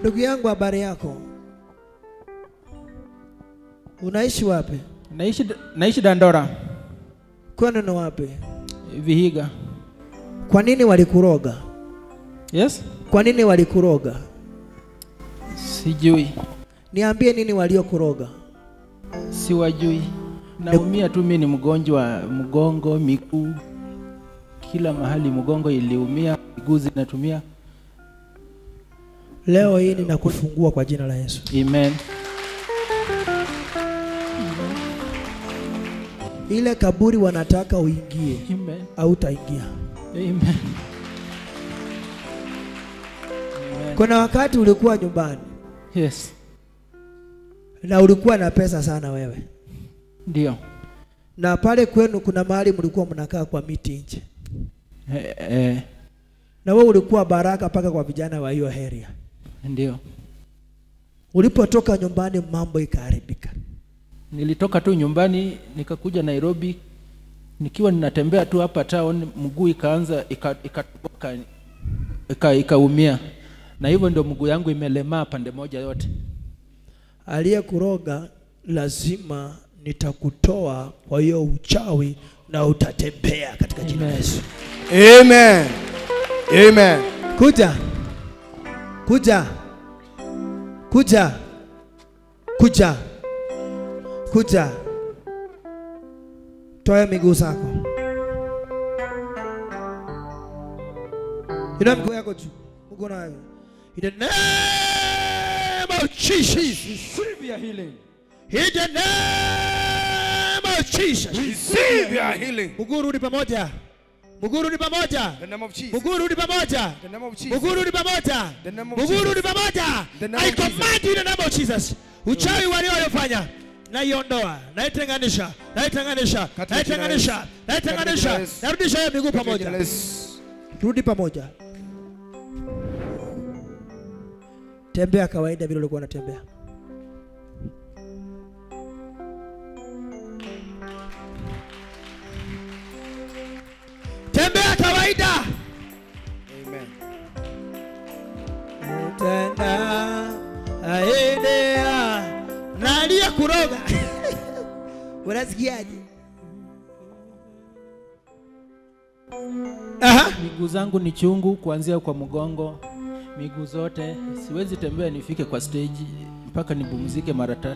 Ndugu yangu, habari yako? Unaishi wapi? Naishi Dandora. Kwani ni wapi? Vihiga. Kwa nini walikuroga? Yes? Kwa nini walikuroga? Sijui. Niambie nini waliokuroga? Siwajui. Naumia tu, mimi ni mgonjwa wa mgongo, miguu. Kila mahali mgongo iliumia, miguu zinatumia. Leo hii ninakufungua kwa jina la Yesu. Amen. Ile kaburi wanataka uingie. Amen. Au utaingia. Amen. Kuna wakati ulikuwa nyumbani. Yes. Na ulikuwa na pesa sana wewe. Ndio. Na pale kwenu kuna mahali mlikuwa mnakaa kwa miti nje. Na wewe ulikuwa baraka paka kwa vijana wa hiyo area. Ndio. Ulipotoka nyumbani mambo ikaharibika. Nilitoka tu nyumbani nikakuja Nairobi, nikiwa ninatembea tu hapa town, mguu ikaanza ikaumia. Na hivyo ndio mguu yangu imelemaa pande moja yote. Aliyekuroga lazima nitakutoa kwa hiyo uchawi na utatembea katika jina la Yesu. Amen. Amen. Kuja. Kuja. Kuja. Kuja. Kuja. Toa miguu zako. Ina miguu yako juu. Mguu nayo. In the name of Jesus. Receive your healing. In the name of Jesus. Receive your healing. Mguu rudi pamoja. Mguu rudi pamoja. The name of Jesus. Mguu rudi pamoja. The name of Jesus. Mguu rudi pamoja. The name of Mguu Jesus. rudi pamoja. I command you in the name of Jesus. Uchawi waliofanya na iondoa, na itenganisha, na itenganisha, na itenganisha, na itenganisha. Narudisha hiyo miguu pamoja. Rudi pamoja. Tembea kawaida vile ulikuwa unatembea. Tembea kawaida. Amen. Tena aendea nalia kuroga. Unasikiaje? Miguu zangu ni chungu kuanzia kwa mgongo, miguu zote. Siwezi tembea nifike kwa stage mpaka nipumzike mara 3.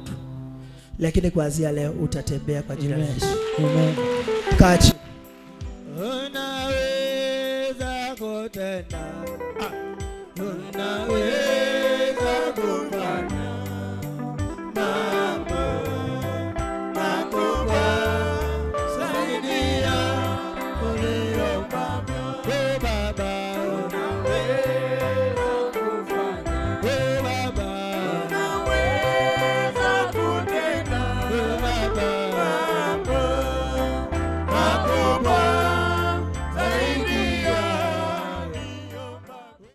Lakini kuanzia leo utatembea kwa jina la Yesu. Amen. Kachi. Unaweza kutenda